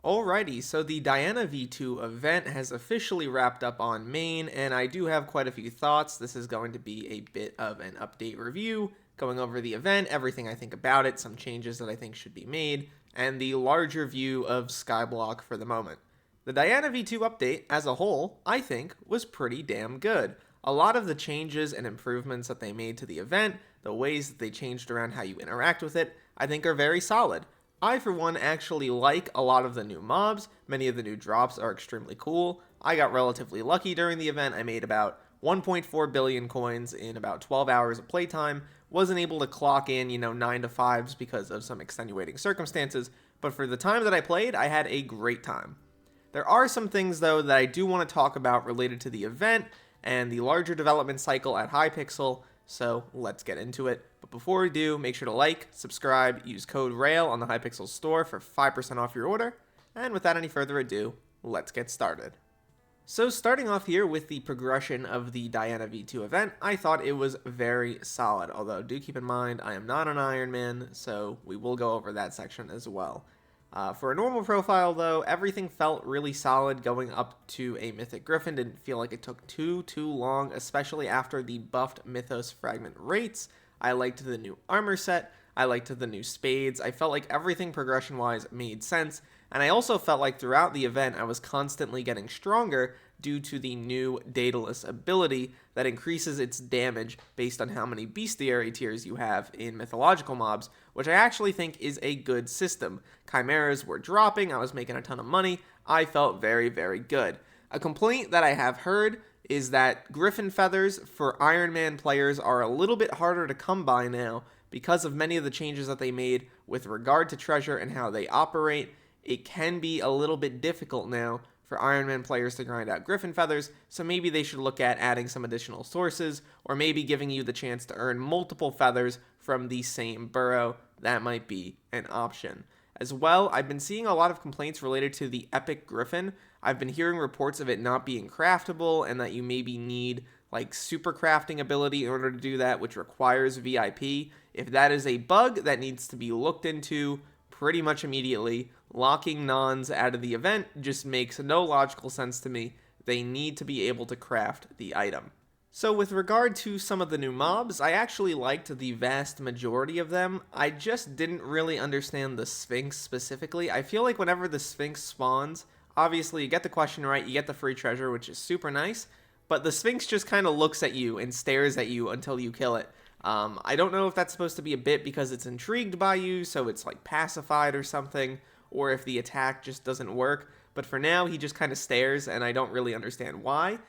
Alrighty, so the Diana V2 event has officially wrapped up on main, and I do have quite a few thoughts. This is going to be a bit of an update review, going over the event, everything I think about it, some changes that I think should be made, and the larger view of Skyblock for the moment. The Diana V2 update, as a whole, I think, was pretty damn good. A lot of the changes and improvements that they made to the event, the ways that they changed around how you interact with it, I think are very solid. I, for one, actually like a lot of the new mobs. Many of the new drops are extremely cool. I got relatively lucky during the event. I made about 1.4 billion coins in about 12 hours of playtime. Wasn't able to clock in, 9 to 5s because of some extenuating circumstances, but for the time that I played, I had a great time. There are some things, though, that I do want to talk about related to the event and the larger development cycle at Hypixel, so let's get into it. But before we do, make sure to like, subscribe, use code RAIL on the Hypixel store for 5% off your order, and without any further ado, let's get started. So starting off here with the progression of the Diana V2 event, I thought it was very solid, although do keep in mind I am not an Iron Man, so we will go over that section as well. For a normal profile, though, everything felt really solid going up to a Mythic Griffin. Didn't feel like it took too long, especially after the buffed Mythos fragment rates. I liked the new armor set. I liked the new spades. I felt like everything progression-wise made sense, and I also felt like throughout the event I was constantly getting stronger due to the new Derailious ability that increases its damage based on how many bestiary tiers you have in mythological mobs, which I actually think is a good system. Chimeras were dropping, I was making a ton of money, I felt very good. A complaint that I have heard is that Griffin feathers for Iron Man players are a little bit harder to come by now because of many of the changes that they made with regard to treasure and how they operate. It can be a little bit difficult now for Iron Man players to grind out Griffin feathers, so maybe they should look at adding some additional sources, or maybe giving you the chance to earn multiple feathers from the same burrow. That might be an option. As well, I've been seeing a lot of complaints related to the Epic Griffin. I've been hearing reports of it not being craftable, and that you maybe need like super crafting ability in order to do that, which requires VIP. If that is a bug, that needs to be looked into pretty much immediately. Locking nons out of the event just makes no logical sense to me. They need to be able to craft the item. So with regard to some of the new mobs, I actually liked the vast majority of them. I just didn't really understand the Sphinx specifically. I feel like whenever the Sphinx spawns, obviously you get the question right, you get the free treasure, which is super nice, but the Sphinx just kind of looks at you and stares at you until you kill it. I don't know if that's supposed to be a bit because it's intrigued by you, so it's like pacified or something, or if the attack just doesn't work, but for now he just kind of stares and I don't really understand why.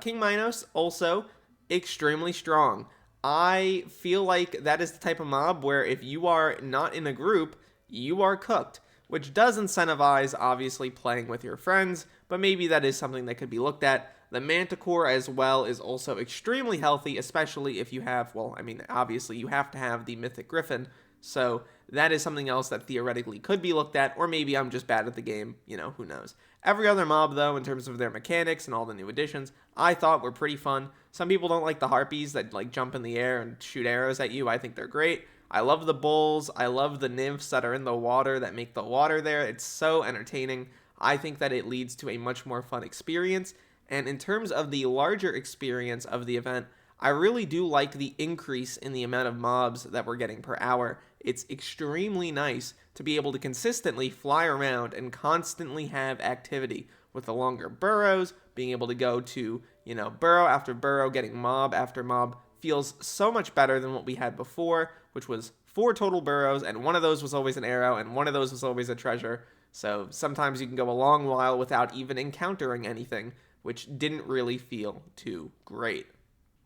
King Minos, also extremely strong. I feel like that is the type of mob where if you are not in a group, you are cooked, which does incentivize obviously playing with your friends, but maybe that is something that could be looked at. The Manticore as well is also extremely healthy, especially if you have, well, I mean, obviously you have to have the Mythic Griffin, so that is something else that theoretically could be looked at, or maybe I'm just bad at the game, who knows. Every other mob, though, in terms of their mechanics and all the new additions, I thought were pretty fun. Some people don't like the harpies that like jump in the air and shoot arrows at you. I think they're great. I love the bulls. I love the nymphs that are in the water that make the water there. It's so entertaining. I think that it leads to a much more fun experience. And in terms of the larger experience of the event, I really do like the increase in the amount of mobs that we're getting per hour. It's extremely nice to be able to consistently fly around and constantly have activity with the longer burrows, being able to go to, burrow after burrow, getting mob after mob feels so much better than what we had before, which was 4 total burrows, and one of those was always an arrow, and one of those was always a treasure. So sometimes you can go a long while without even encountering anything, which didn't really feel too great.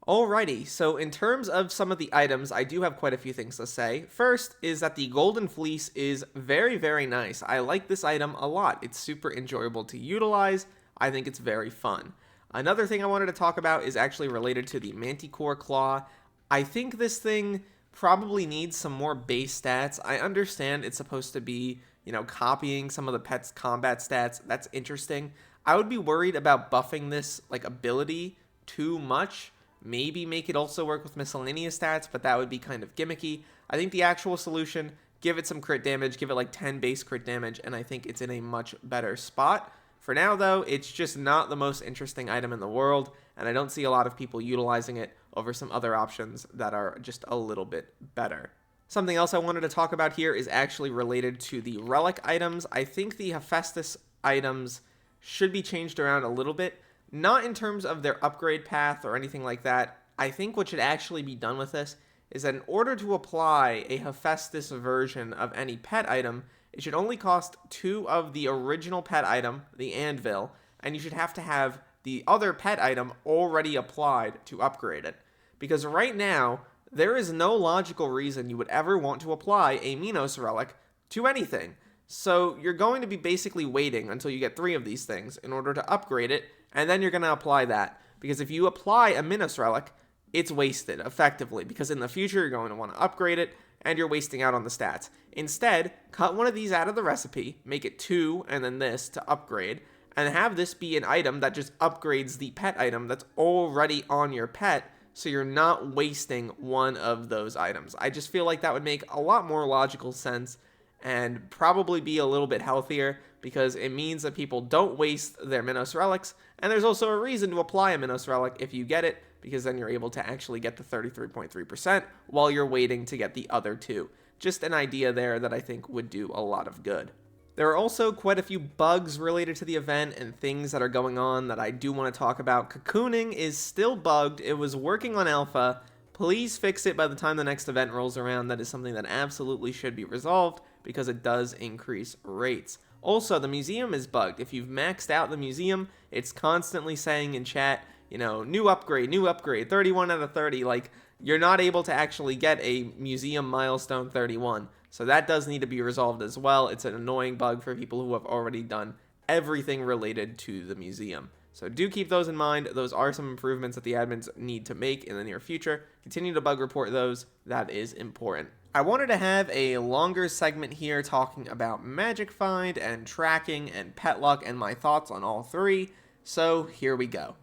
Alrighty, so in terms of some of the items, I do have quite a few things to say. First is that the Golden Fleece is very nice. I like this item a lot. It's super enjoyable to utilize. I think it's very fun. Another thing I wanted to talk about is actually related to the Manticore Claw. I think this thing probably needs some more base stats. I understand it's supposed to be, copying some of the pet's combat stats. That's interesting. I would be worried about buffing this ability too much. Maybe make it also work with miscellaneous stats, but that would be kind of gimmicky. I think the actual solution give it some crit damage, give it like 10 base crit damage, and I think it's in a much better spot. For now, though, it's just not the most interesting item in the world, and I don't see a lot of people utilizing it over some other options that are just a little bit better. Something else I wanted to talk about here is actually related to the relic items. I think the Hephaestus items should be changed around a little bit, not in terms of their upgrade path or anything like that. I think what should actually be done with this is that in order to apply a Hephaestus version of any pet item, it should only cost 2 of the original pet item, the anvil, and you should have to have the other pet item already applied to upgrade it. Because right now, there is no logical reason you would ever want to apply a Minos relic to anything. So you're going to be basically waiting until you get 3 of these things in order to upgrade it, and then you're going to apply that. Because if you apply a Minos relic, it's wasted, effectively, because in the future you're going to want to upgrade it, and you're wasting out on the stats. Instead, cut one of these out of the recipe, make it 2, and then this to upgrade, and have this be an item that just upgrades the pet item that's already on your pet, so you're not wasting one of those items. I just feel like that would make a lot more logical sense, and probably be a little bit healthier, because it means that people don't waste their Minos relics, and there's also a reason to apply a Minos relic if you get it, because then you're able to actually get the 33.3% while you're waiting to get the other 2. Just an idea there that I think would do a lot of good. There are also quite a few bugs related to the event and things that are going on that I do want to talk about. Cocooning is still bugged. It was working on alpha. Please fix it by the time the next event rolls around. That is something that absolutely should be resolved because it does increase rates. Also, the museum is bugged. If you've maxed out the museum, it's constantly saying in chat, new upgrade, 31 out of 30. Like, you're not able to actually get a museum milestone 31. So that does need to be resolved as well. It's an annoying bug for people who have already done everything related to the museum. So do keep those in mind. Those are some improvements that the admins need to make in the near future. Continue to bug report those. That is important. I wanted to have a longer segment here talking about Magic Find and tracking and pet luck and my thoughts on all 3. So here we go.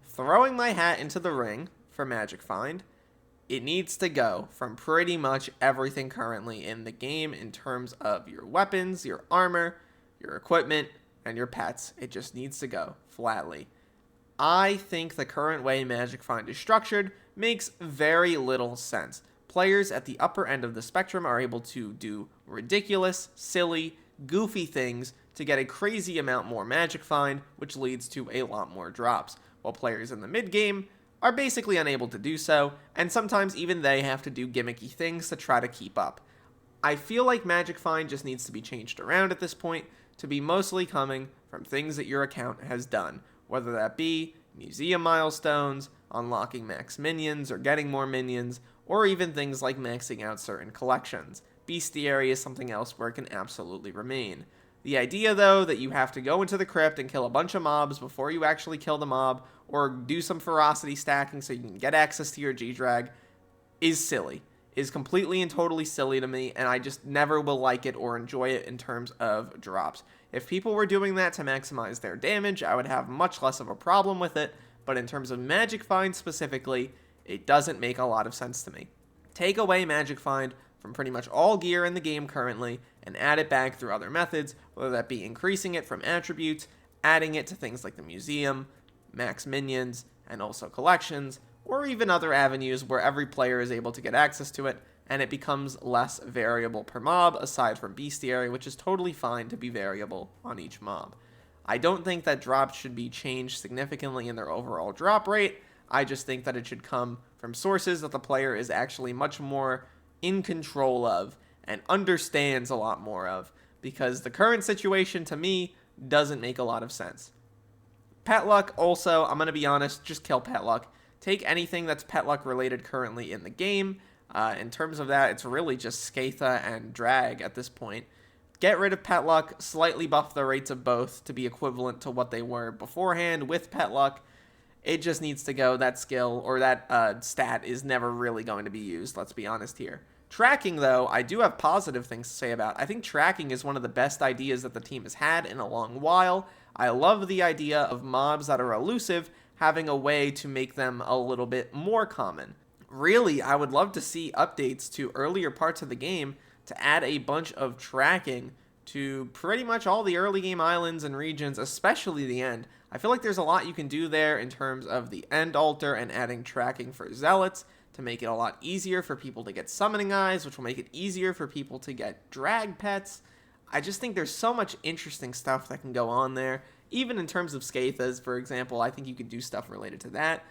Throwing my hat into the ring for Magic Find, it needs to go from pretty much everything currently in the game in terms of your weapons, your armor, your equipment, and your pets. It just needs to go flatly. I think the current way Magic Find is structured makes very little sense. Players at the upper end of the spectrum are able to do ridiculous, silly, goofy things to get a crazy amount more Magic Find, which leads to a lot more drops, while players in the mid-game are basically unable to do so, and sometimes even they have to do gimmicky things to try to keep up. I feel like Magic Find just needs to be changed around at this point to be mostly coming from things that your account has done, whether that be museum milestones, unlocking max minions or getting more minions, or even things like maxing out certain collections. Bestiary is something else where it can absolutely remain. The idea, though, that you have to go into the crypt and kill a bunch of mobs before you actually kill the mob, or do some ferocity stacking so you can get access to your G-Drag, is silly. Is completely and totally silly to me, and I just never will like it or enjoy it in terms of drops. If people were doing that to maximize their damage, I would have much less of a problem with it, but in terms of Magic Find specifically, it doesn't make a lot of sense to me. Take away Magic Find from pretty much all gear in the game currently and add it back through other methods, whether that be increasing it from attributes, adding it to things like the museum, max minions, and also collections, or even other avenues where every player is able to get access to it, and it becomes less variable per mob, aside from Bestiary, which is totally fine to be variable on each mob. I don't think that drops should be changed significantly in their overall drop rate. I just think that it should come from sources that the player is actually much more in control of and understands a lot more of, because the current situation to me doesn't make a lot of sense. Pet luck also, I'm going to be honest, just kill pet luck. Take anything that's pet luck related currently in the game. In terms of that, it's really just Skatha and Drag at this point. Get rid of pet luck, slightly buff the rates of both to be equivalent to what they were beforehand with pet luck. It just needs to go. That skill or that stat is never really going to be used, let's be honest here. Tracking, though, I do have positive things to say about. I think tracking is one of the best ideas that the team has had in a long while. I love the idea of mobs that are elusive having a way to make them a little bit more common. Really, I would love to see updates to earlier parts of the game to add a bunch of tracking to pretty much all the early game islands and regions, especially the end. I feel like there's a lot you can do there in terms of the end altar and adding tracking for zealots to make it a lot easier for people to get summoning eyes, which will make it easier for people to get drag pets. I just think there's so much interesting stuff that can go on there. Even in terms of Skaithas, for example, I think you could do stuff related to that.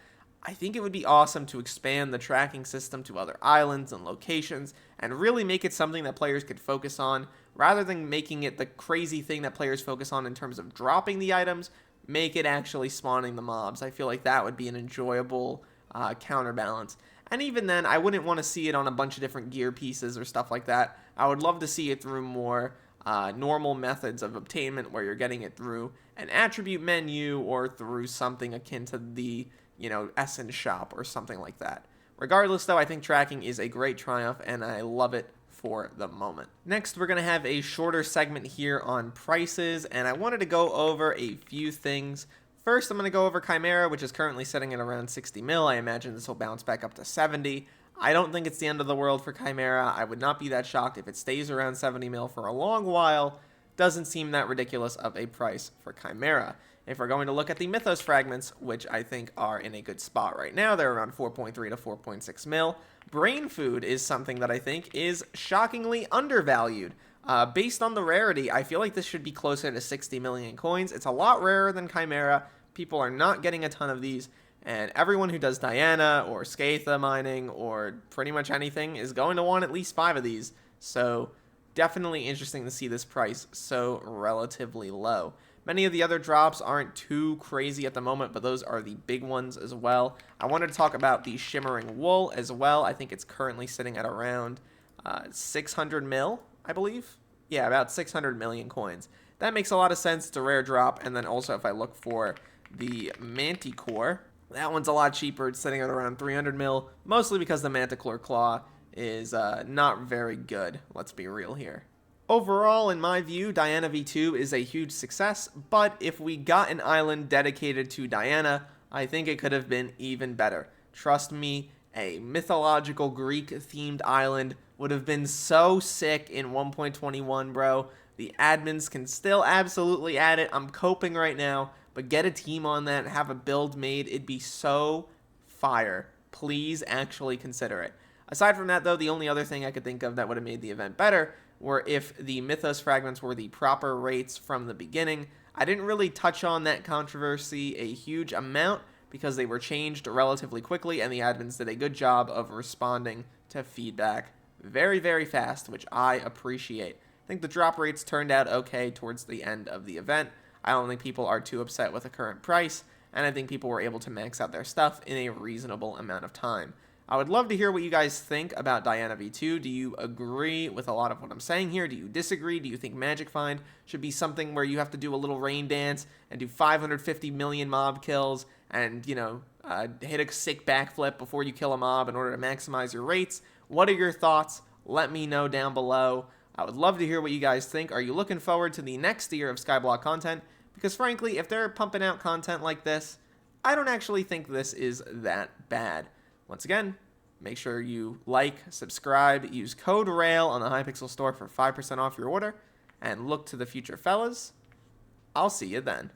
I think it would be awesome to expand the tracking system to other islands and locations and really make it something that players could focus on rather than making it the crazy thing that players focus on in terms of dropping the items. Make it actually spawning the mobs. I feel like that would be an enjoyable counterbalance. And even then, I wouldn't want to see it on a bunch of different gear pieces or stuff like that. I would love to see it through more normal methods of obtainment where you're getting it through an attribute menu or through something akin to the Essence shop or something like that. Regardless, though, I think tracking is a great triumph, and I love it for the moment. Next, we're going to have a shorter segment here on prices, and I wanted to go over a few things. First, I'm going to go over Chimera, which is currently sitting at around 60 mil. I imagine this will bounce back up to 70. I don't think it's the end of the world for Chimera. I would not be that shocked if it stays around 70 mil for a long while. Doesn't seem that ridiculous of a price for Chimera. If we're going to look at the Mythos fragments, which I think are in a good spot right now, they're around 4.3 to 4.6 mil. Brain Food is something that I think is shockingly undervalued. Based on the rarity, I feel like this should be closer to 60 million coins. It's a lot rarer than Chimera. People are not getting a ton of these, and everyone who does Diana or Skaitha mining or pretty much anything is going to want at least 5 of these. So definitely interesting to see this price so relatively low. Many of the other drops aren't too crazy at the moment, but those are the big ones as well. I wanted to talk about the Shimmering Wool as well. I think it's currently sitting at around 600 mil, I believe. Yeah, about 600 million coins. That makes a lot of sense. It's a rare drop. And then also if I look for the Manticore, that one's a lot cheaper. It's sitting at around 300 mil, mostly because the Manticore Claw is not very good. Let's be real here. Overall, in my view, Diana V2 is a huge success, but if we got an island dedicated to Diana, I think it could have been even better. Trust me, a mythological Greek-themed island would have been so sick in 1.21, bro. The admins can still absolutely add it. I'm coping right now, but get a team on that, have a build made. It'd be so fire. Please actually consider it. Aside from that, though, the only other thing I could think of that would have made the event better were if the Mythos fragments were the proper rates from the beginning. I didn't really touch on that controversy a huge amount because they were changed relatively quickly and the admins did a good job of responding to feedback very, very fast, which I appreciate. I think the drop rates turned out okay towards the end of the event. I don't think people are too upset with the current price, and I think people were able to max out their stuff in a reasonable amount of time. I would love to hear what you guys think about Diana V2. Do you agree with a lot of what I'm saying here? Do you disagree? Do you think Magic Find should be something where you have to do a little rain dance and do 550 million mob kills and, hit a sick backflip before you kill a mob in order to maximize your rates? What are your thoughts? Let me know down below. I would love to hear what you guys think. Are you looking forward to the next year of Skyblock content? Because frankly, if they're pumping out content like this, I don't actually think this is that bad. Once again, make sure you like, subscribe, use code RAIL on the Hypixel store for 5% off your order, and look to the future, fellas. I'll see you then.